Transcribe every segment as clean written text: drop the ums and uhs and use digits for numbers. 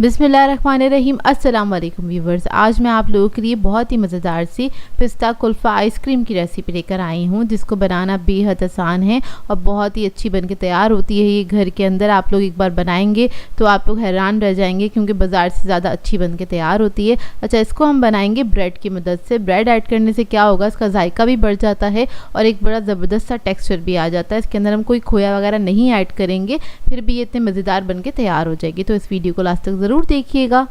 बिस्मिल्लाहिर्रहमानिर्रहीम। अस्सलाम वालेकुम व्यूवर्स। आज मैं आप लोगों के लिए बहुत ही मज़ेदार सी पिस्ता कुल्फ़ा आइसक्रीम की रेसिपी लेकर आई हूँ, जिसको बनाना बेहद आसान है और बहुत ही अच्छी बनके तैयार होती है। ये घर के अंदर आप लोग एक बार बनाएंगे तो आप लोग हैरान रह जाएंगे, क्योंकि बाज़ार से ज़्यादा अच्छी बनके तैयार होती है। अच्छा, इसको हम बनाएंगे ब्रेड की मदद से। ब्रेड ऐड करने से क्या होगा, इसका जायका भी बढ़ जाता है और एक बड़ा ज़बरदस्त सा टेक्स्चर भी आ जाता है। इसके अंदर हम कोई खोया वगैरह नहीं ऐड करेंगे, फिर भी ये इतने मज़ेदार बनके तैयार हो जाएगी। तो इस वीडियो को लास्ट तक ज़रूर देखिएगा।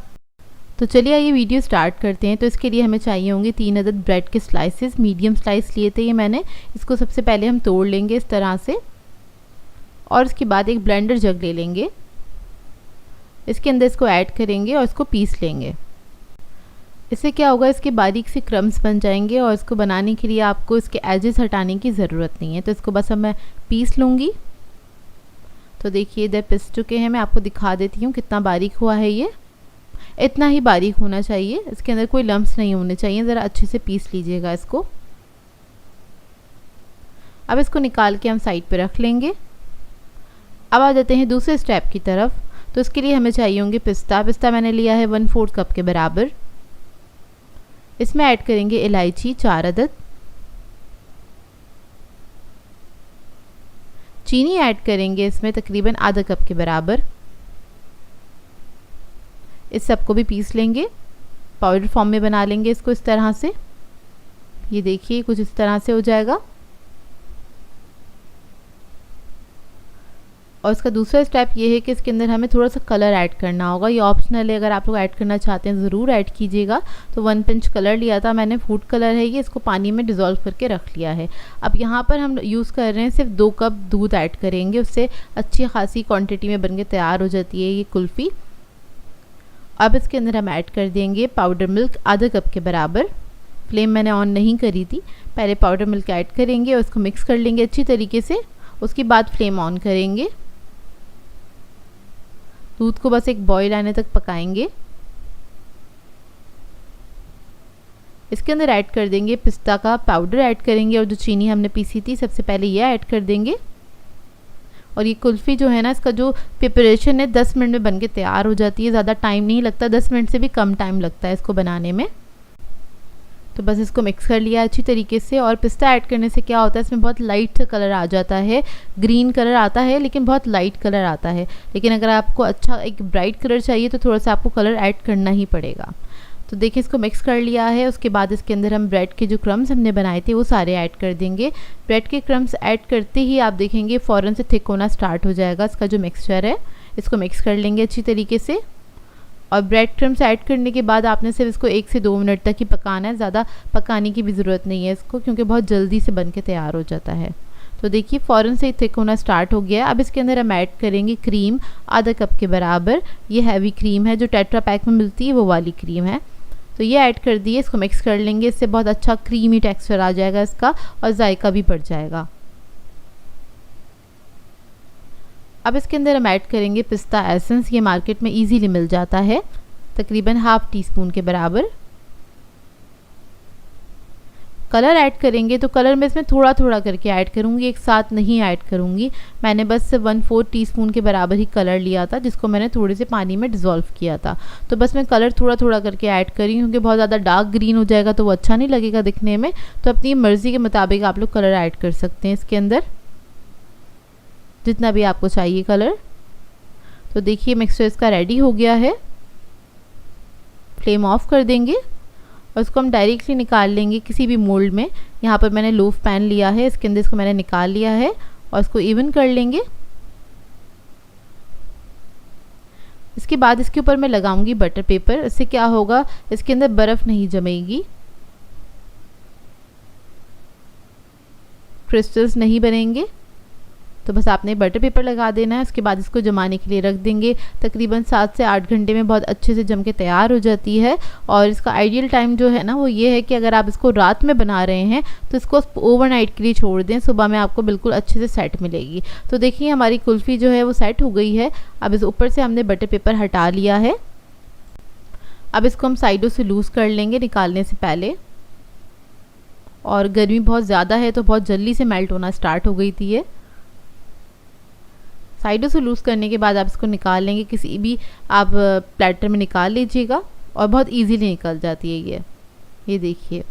तो चलिए ये वीडियो स्टार्ट करते हैं। तो इसके लिए हमें चाहिए होंगे 3 अदद ब्रेड के स्लाइसेस। मीडियम स्लाइस लिए थे ये मैंने। इसको सबसे पहले हम तोड़ लेंगे इस तरह से और उसके बाद एक ब्लेंडर जग ले लेंगे। इसके अंदर इसको ऐड करेंगे और इसको पीस लेंगे। इससे क्या होगा, इसके बारीक से क्रम्स बन जाएंगे और इसको बनाने के लिए आपको इसके एजेस हटाने की ज़रूरत नहीं है। तो इसको बस अब मैं पीस लूँगी। तो देखिए इधर पिस चुके हैं। मैं आपको दिखा देती हूँ कितना बारीक हुआ है। ये इतना ही बारीक होना चाहिए, इसके अंदर कोई लम्प्स नहीं होने चाहिए। ज़रा अच्छे से पीस लीजिएगा इसको। अब इसको निकाल के हम साइड पे रख लेंगे। अब आ जाते हैं दूसरे स्टेप की तरफ। तो इसके लिए हमें चाहिए होंगे पिस्ता मैंने लिया है 1/4 कप के बराबर। इसमें ऐड करेंगे इलायची 4 अदद। चीनी ऐड करेंगे इसमें तकरीबन आधा कप के बराबर। इस सबको भी पीस लेंगे, पाउडर फॉर्म में बना लेंगे इसको इस तरह से। ये देखिए कुछ इस तरह से हो जाएगा। और इसका दूसरा स्टेप ये है कि इसके अंदर हमें थोड़ा सा कलर ऐड करना होगा। ये ऑप्शनल है, अगर आप लोग ऐड करना चाहते हैं ज़रूर ऐड कीजिएगा। तो 1 पिंच कलर लिया था मैंने, फूड कलर है ये। इसको पानी में डिज़ोल्व करके रख लिया है। अब यहाँ पर हम यूज़ कर रहे हैं सिर्फ 2 कप दूध ऐड करेंगे, उससे अच्छी खासी क्वांटिटी में बनके तैयार हो जाती है ये कुल्फ़ी। अब इसके अंदर हम ऐड कर देंगे पाउडर मिल्क आधा कप के बराबर। फ्लेम मैंने ऑन नहीं करी थी। पहले पाउडर मिल्क ऐड करेंगे और इसको मिक्स कर लेंगे अच्छी तरीके से। उसके बाद फ्लेम ऑन करेंगे। दूध को बस एक बॉईल आने तक पकाएंगे। इसके अंदर ऐड कर देंगे पिस्ता का पाउडर ऐड करेंगे और जो चीनी हमने पीसी थी सबसे पहले ये ऐड कर देंगे। और ये कुल्फ़ी जो है ना, इसका जो प्रिपरेशन है 10 मिनट में बनके तैयार हो जाती है। ज़्यादा टाइम नहीं लगता, 10 मिनट से भी कम टाइम लगता है इसको बनाने में। तो बस इसको मिक्स कर लिया अच्छी तरीके से। और पिस्ता ऐड करने से क्या होता है, इसमें बहुत लाइट सा कलर आ जाता है। ग्रीन कलर आता है लेकिन बहुत लाइट कलर आता है। लेकिन अगर आपको अच्छा एक ब्राइट कलर चाहिए तो थोड़ा सा आपको कलर ऐड करना ही पड़ेगा। तो देखिए इसको मिक्स कर लिया है। उसके बाद इसके अंदर हम ब्रेड के जो क्रम्स हमने बनाए थे वो सारे ऐड कर देंगे। ब्रेड के क्रम्स ऐड करते ही आप देखेंगे फ़ौरन से थिक होना स्टार्ट हो जाएगा इसका जो मिक्सचर है। इसको मिक्स कर लेंगे अच्छी तरीके से। और ब्रेड क्रम्स ऐड करने के बाद आपने सिर्फ इसको 1 से 2 मिनट तक ही पकाना है। ज़्यादा पकाने की भी ज़रूरत नहीं है इसको, क्योंकि बहुत जल्दी से बन के तैयार हो जाता है। तो देखिए फ़ौरन से थिक होना स्टार्ट हो गया है। अब इसके अंदर हम ऐड करेंगे क्रीम आधा कप के बराबर। ये हैवी क्रीम है, जो टेट्रा पैक में मिलती है वो वाली क्रीम है। तो ये ऐड कर दिए, इसको मिक्स कर लेंगे। इससे बहुत अच्छा क्रीमी टेक्सचर आ जाएगा इसका और जायका भी बढ़ जाएगा। अब इसके अंदर हम ऐड करेंगे पिस्ता एसेंस। ये मार्केट में इजीली मिल जाता है, तकरीबन ½ टीस्पून के बराबर। कलर ऐड करेंगे तो कलर मैं इसमें थोड़ा थोड़ा करके ऐड करूँगी, एक साथ नहीं ऐड करूँगी। मैंने बस 1/4 टीस्पून के बराबर ही कलर लिया था, जिसको मैंने थोड़े से पानी में डिज़ोल्व किया था। तो बस मैं कलर थोड़ा थोड़ा करके ऐड करी, क्योंकि बहुत ज़्यादा डार्क ग्रीन हो जाएगा तो वो अच्छा नहीं लगेगा दिखने में। तो अपनी मर्ज़ी के मुताबिक आप लोग कलर ऐड कर सकते हैं इसके अंदर, जितना भी आपको चाहिए कलर। तो देखिए मिक्सचर इसका रेडी हो गया है। फ्लेम ऑफ कर देंगे और इसको हम डायरेक्टली निकाल लेंगे किसी भी मोल्ड में। यहाँ पर मैंने लोफ पैन लिया है, इसके अंदर इसको मैंने निकाल लिया है और इसको इवन कर लेंगे। इसके बाद इसके ऊपर मैं लगाऊंगी बटर पेपर। इससे क्या होगा, इसके अंदर बर्फ़ नहीं जमेगी, क्रिस्टल्स नहीं बनेंगे। तो बस आपने बटर पेपर लगा देना है। उसके बाद इसको जमाने के लिए रख देंगे। तकरीबन 7 से 8 घंटे में बहुत अच्छे से जम के तैयार हो जाती है। और इसका आइडियल टाइम जो है ना वो ये है कि अगर आप इसको रात में बना रहे हैं तो इसको ओवरनाइट के लिए छोड़ दें, सुबह में आपको बिल्कुल अच्छे से सेट मिलेगी। तो देखिए हमारी कुल्फ़ी जो है वो सेट हो गई है। अब इस ऊपर से हमने बटर पेपर हटा लिया है। अब इसको हम साइडों से लूज़ कर लेंगे निकालने से पहले। और गर्मी बहुत ज़्यादा है तो बहुत जल्दी से मेल्ट होना स्टार्ट हो गई थी ये। साइडों से लूज़ करने के बाद आप इसको निकाल लेंगे, किसी भी आप प्लेटर में निकाल लीजिएगा और बहुत इजीली निकल जाती है ये देखिए।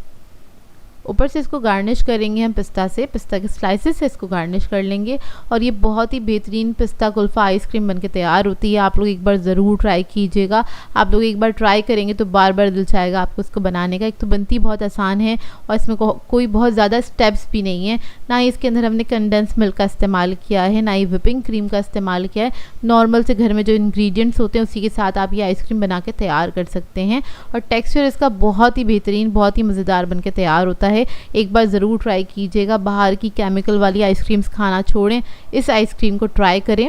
ऊपर से इसको गार्निश करेंगे हम पिस्ता से, पिस्ता के स्लाइसेस से इसको गार्निश कर लेंगे और ये बहुत ही बेहतरीन पिस्ता कुल्फ़ा आइसक्रीम बनके तैयार होती है। आप लोग एक बार ज़रूर ट्राई कीजिएगा। आप लोग एक बार ट्राई करेंगे तो बार बार दिल चाहेगा आपको इसको बनाने का। एक तो बनती बहुत आसान है और इसमें कोई बहुत ज़्यादा स्टेप्स भी नहीं है, ना ही इसके अंदर हमने कंडेंस मिल्क का इस्तेमाल किया है, ना ही व्हिपिंग क्रीम का इस्तेमाल किया है। नॉर्मल से घर में जो इंग्रेडिएंट्स होते हैं उसी के साथ आप ये आइसक्रीम बना के तैयार कर सकते हैं और टेक्सचर इसका बहुत ही बेहतरीन, बहुत ही मज़ेदार बनके तैयार होता है। एक बार ज़रूर ट्राई कीजिएगा। बाहर की केमिकल वाली आइसक्रीम्स खाना छोड़ें, इस आइसक्रीम को ट्राई करें,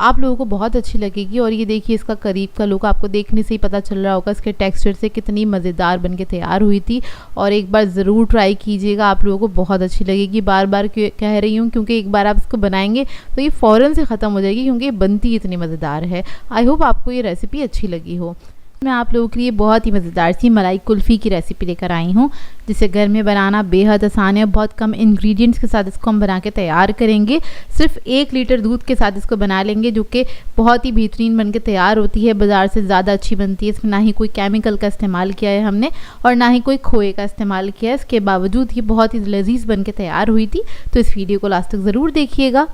आप लोगों को बहुत अच्छी लगेगी। और ये देखिए इसका करीब का लुक आपको देखने से ही पता चल रहा होगा इसके टेक्सचर से कितनी मज़ेदार बनके तैयार हुई थी। और एक बार ज़रूर ट्राई कीजिएगा, आप लोगों को बहुत अच्छी लगेगी। बार बार कह रही हूँ क्योंकि एक बार आप इसको बनाएंगे तो ये फ़ौरन से ख़त्म हो जाएगी क्योंकि ये बनती इतनी मज़ेदार है। आई होप आपको ये रेसिपी अच्छी लगी हो। मैं आप लोगों के लिए बहुत ही मज़ेदार सी मलाई कुल्फ़ी की रेसिपी लेकर आई हूँ, जिसे घर में बनाना बेहद आसान है। बहुत कम इंग्रेडिएंट्स के साथ इसको हम बना के तैयार करेंगे। सिर्फ 1 लीटर दूध के साथ इसको बना लेंगे, जो कि बहुत ही बेहतरीन बन के तैयार होती है। बाज़ार से ज़्यादा अच्छी बनती है। इसमें ना ही कोई केमिकल का इस्तेमाल किया है हमने और ना ही कोई खोए का इस्तेमाल किया है। इसके बावजूद ये बहुत ही लजीज बन के तैयार हुई थी। तो इस वीडियो को लास्ट तक ज़रूर देखिएगा।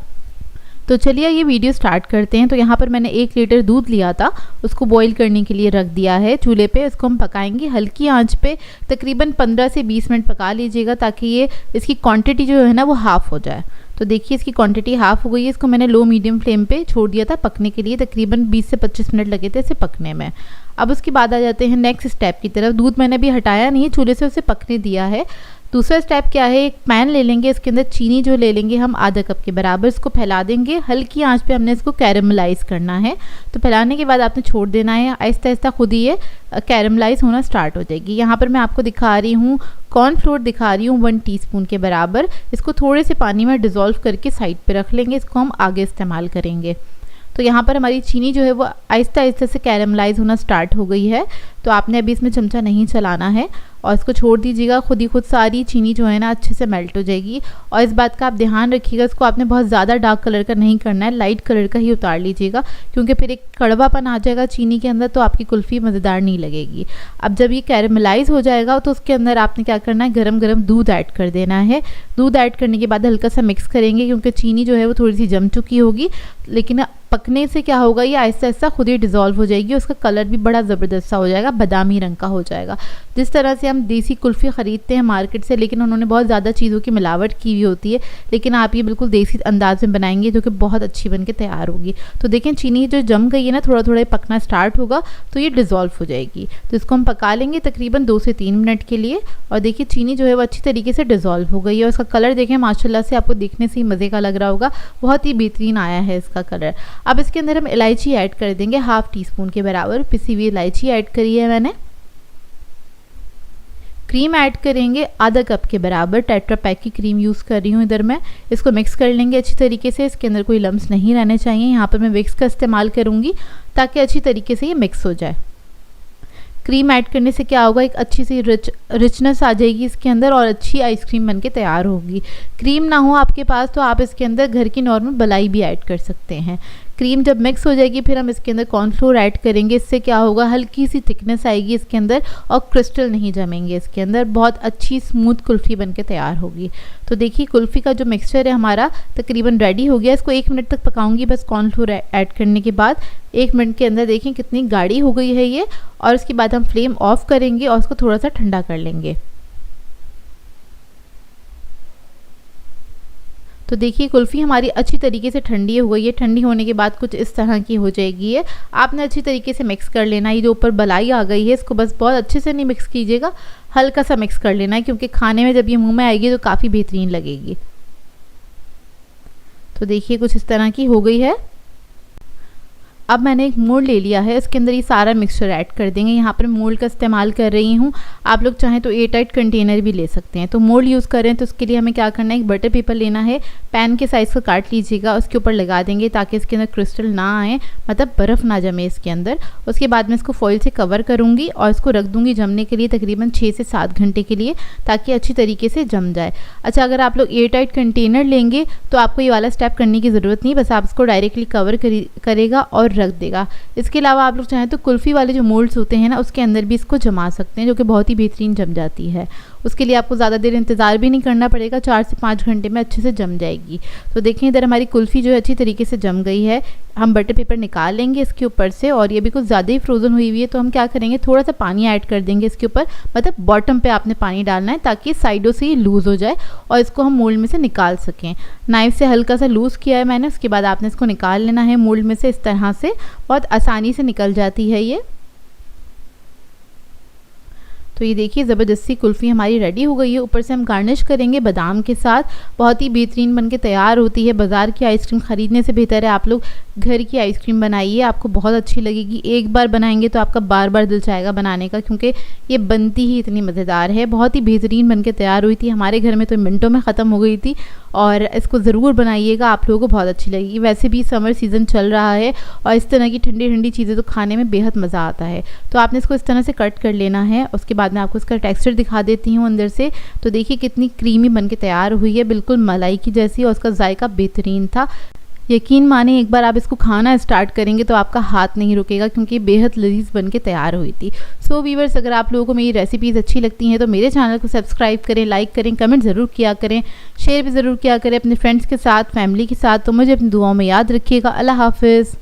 तो चलिए ये वीडियो स्टार्ट करते हैं। तो यहाँ पर मैंने 1 लीटर दूध लिया था, उसको बॉईल करने के लिए रख दिया है चूल्हे पे। इसको हम पकाएंगे हल्की आंच पे, तकरीबन 15 से 20 मिनट पका लीजिएगा ताकि ये इसकी क्वांटिटी जो है ना वो हाफ़ हो जाए। तो देखिए इसकी क्वांटिटी हाफ़ हो गई है। इसको मैंने लो मीडियम फ्लेम पे छोड़ दिया था पकने के लिए। तकरीबन 20 से 25 मिनट लगे थे इसे पकने में। अब उसके बाद आ जाते हैं नेक्स्ट स्टेप की तरफ। दूध मैंने अभी हटाया नहीं है चूल्हे से, उसे पकने दिया है। दूसरा स्टेप क्या है, एक पैन ले लेंगे, इसके अंदर चीनी जो ले लेंगे हम आधा कप के बराबर, इसको फैला देंगे। हल्की आंच पे हमने इसको कैरमलाइज़ करना है। तो फैलाने के बाद आपने छोड़ देना है, आहिस्ता आहिस्ता खुद ही ये कैरमलाइज़ होना स्टार्ट हो जाएगी। यहाँ पर मैं आपको दिखा रही हूँ कॉर्नफ्लोर दिखा रही हूँ 1 टीस्पून के बराबर। इसको थोड़े से पानी में डिज़ोल्व करके साइड पर रख लेंगे, इसको हम आगे इस्तेमाल करेंगे। तो यहाँ पर हमारी चीनी जो है वो आहिस्ता आहिस्ता से कैरमलाइज़ होना स्टार्ट हो गई है। तो आपने अभी इसमें चमचा नहीं चलाना है और इसको छोड़ दीजिएगा। खुद ही खुद सारी चीनी जो है ना अच्छे से मेल्ट हो जाएगी। और इस बात का आप ध्यान रखिएगा, इसको आपने बहुत ज़्यादा डार्क कलर का नहीं करना है, लाइट कलर का ही उतार लीजिएगा क्योंकि फिर एक कड़वापन आ जाएगा चीनी के अंदर, तो आपकी कुल्फ़ी मज़ेदार नहीं लगेगी। अब जब ये कैरमलाइज़ हो जाएगा तो उसके अंदर आपने क्या करना है, गरम गरम दूध ऐड कर देना है। दूध ऐड करने के बाद हल्का सा मिक्स करेंगे क्योंकि चीनी जो है वो थोड़ी सी जम चुकी होगी, लेकिन पकने से क्या होगा, ये आहिस्ता आहिस्ता खुद ही डिज़ोल्व हो जाएगी। उसका कलर भी बड़ा ज़बरदस्त सा हो जाएगा, बादामी रंग का हो जाएगा। जिस तरह से हम देसी कुल्फ़ी ख़रीदते हैं मार्केट से, लेकिन उन्होंने बहुत ज़्यादा चीज़ों की मिलावट की हुई होती है, लेकिन आप ये बिल्कुल देसी अंदाज में बनाएंगे जो कि बहुत अच्छी बन के तैयार होगी। तो देखें चीनी जो जम गई है ना, थोड़ा थोड़ा पकना स्टार्ट होगा तो ये डिज़ोल्व हो जाएगी। तो इसको हम पका लेंगे तकरीबन 2 से 3 मिनट के लिए। और देखिए चीनी जो है वो अच्छी तरीके से डिज़ोल्व हो गई है और इसका कलर देखें माशाल्लाह से आपको देखने से ही मज़े का लग रहा होगा, बहुत ही बेहतरीन आया है इसका कलर। अब इसके अंदर हम इलायची ऐड कर देंगे, 1/2 टीस्पून के बराबर पिसी हुई इलायची ऐड करी है मैंने। क्रीम ऐड करेंगे आधा कप के बराबर, टेट्रा पैक की क्रीम यूज़ कर रही हूँ इधर मैं। इसको मिक्स कर लेंगे अच्छी तरीके से, इसके अंदर कोई लम्स नहीं रहने चाहिए। यहाँ पर मैं विक्स का इस्तेमाल करूँगी ताकि अच्छी तरीके से ये मिक्स हो जाए। क्रीम ऐड करने से क्या होगा, एक अच्छी सी रिचनेस आ जाएगी इसके अंदर और अच्छी आइसक्रीम बनके तैयार होगी। क्रीम ना हो आपके पास तो आप इसके अंदर घर की नॉर्मल मलाई भी ऐड कर सकते हैं। क्रीम जब मिक्स हो जाएगी फिर हम इसके अंदर कॉर्नफ्लोर ऐड करेंगे। इससे क्या होगा, हल्की सी थिकनेस आएगी इसके अंदर और क्रिस्टल नहीं जमेंगे इसके अंदर, बहुत अच्छी स्मूथ कुल्फ़ी बनके तैयार होगी। तो देखिए कुल्फ़ी का जो मिक्सचर है हमारा तकरीबन रेडी हो गया। इसको 1 मिनट तक पकाऊंगी बस कॉर्नफ्लोर ऐड करने के बाद। 1 मिनट के अंदर देखिए कितनी गाढ़ी हो गई है ये। और उसके बाद हम फ्लेम ऑफ करेंगे और उसको थोड़ा सा ठंडा कर लेंगे। तो देखिए कुल्फ़ी हमारी अच्छी तरीके से ठंडी हो गई है। ठंडी होने के बाद कुछ इस तरह की हो जाएगी है। आपने अच्छी तरीके से मिक्स कर लेना है। ये जो ऊपर बलाई आ गई है इसको बस बहुत अच्छे से नहीं मिक्स कीजिएगा, हल्का सा मिक्स कर लेना है क्योंकि खाने में जब ये मुंह में आएगी तो काफ़ी बेहतरीन लगेगी। तो देखिए कुछ इस तरह की हो गई है। अब मैंने एक मोल्ड ले लिया है, इसके अंदर ये सारा मिक्सचर ऐड कर देंगे। यहाँ पर मोल्ड का इस्तेमाल कर रही हूँ, आप लोग चाहें तो एयर टाइट कंटेनर भी ले सकते हैं। तो मोल्ड यूज़ करें तो उसके लिए हमें क्या करना है, एक बटर पेपर लेना है, पैन के साइज़ को काट लीजिएगा, उसके ऊपर लगा देंगे ताकि इसके अंदर क्रिस्टल ना आए, मतलब बर्फ़ ना जमे इसके अंदर। उसके बाद मैं इसको फॉइल से कवर करूँगी और इसको रख दूँगी जमने के लिए तकरीबन 6 से 7 घंटे के लिए, ताकि अच्छी तरीके से जम जाए। अच्छा, अगर आप लोग एयर टाइट कंटेनर लेंगे तो आपको ये वाला स्टेप करने की ज़रूरत नहीं, बस आप इसको डायरेक्टली कवर करेगा और रख देगा। इसके अलावा आप लोग चाहें तो कुल्फ़ी वाले जो मोल्ड्स होते हैं ना, उसके अंदर भी इसको जमा सकते हैं, जो कि बहुत ही बेहतरीन जम जाती है। उसके लिए आपको ज़्यादा देर इंतज़ार भी नहीं करना पड़ेगा, 4 से 5 घंटे में अच्छे से जम जाएगी। तो देखें इधर हमारी कुल्फ़ी जो है अच्छी तरीके से जम गई है। हम बटर पेपर निकाल लेंगे इसके ऊपर से, और ये भी कुछ ज़्यादा ही फ्रोज़न हुई हुई है, तो हम क्या करेंगे, थोड़ा सा पानी ऐड कर देंगे इसके ऊपर, मतलब बॉटम पे आपने पानी डालना है ताकि साइडों से ये लूज़ हो जाए और इसको हम मोल्ड में से निकाल सकें। नाइफ़ से हल्का सा लूज़ किया है मैंने, उसके बाद आपने इसको निकाल लेना है मोल्ड में से। इस तरह से बहुत आसानी से निकल जाती है ये। तो ये देखिए ज़बरदस्ती कुल्फ़ी हमारी रेडी हो गई है। ऊपर से हम गार्निश करेंगे बादाम के साथ, बहुत ही बेहतरीन बनके तैयार होती है। बाज़ार की आइसक्रीम ख़रीदने से बेहतर है आप लोग घर की आइसक्रीम बनाइए, आपको बहुत अच्छी लगेगी। एक बार बनाएंगे तो आपका बार बार दिल चाहेगा बनाने का, क्योंकि ये बनती ही इतनी मज़ेदार है। बहुत ही बेहतरीन बनके तैयार हुई थी, हमारे घर में तो मिनटों में ख़त्म हो गई थी। और इसको ज़रूर बनाइएगा, आप लोगों को बहुत अच्छी लगेगी। वैसे भी समर सीज़न चल रहा है और इस तरह की ठंडी ठंडी चीज़ें तो खाने में बेहद मज़ा आता है। तो आपने इसको इस तरह से कट कर लेना है। उसके बाद मैं आपको इसका टेक्सचर दिखा देती हूँ अंदर से। तो देखिए कितनी क्रीमी बनके तैयार हुई है, बिल्कुल मलाई की जैसी, और उसका जायका बेहतरीन था। यकीन माने एक बार आप इसको खाना स्टार्ट करेंगे तो आपका हाथ नहीं रुकेगा, क्योंकि बेहद लजीज बनके तैयार हुई थी। सो व्यूअर्स, अगर आप लोगों को मेरी रेसिपीज़ अच्छी लगती हैं तो मेरे चैनल को सब्सक्राइब करें, लाइक करें, कमेंट ज़रूर किया करें, शेयर भी ज़रूर किया करें अपने फ्रेंड्स के साथ, फैमिली के साथ। तो मुझे अपनी दुआओं में याद रखिएगा। अल्लाह हाफ़िज़।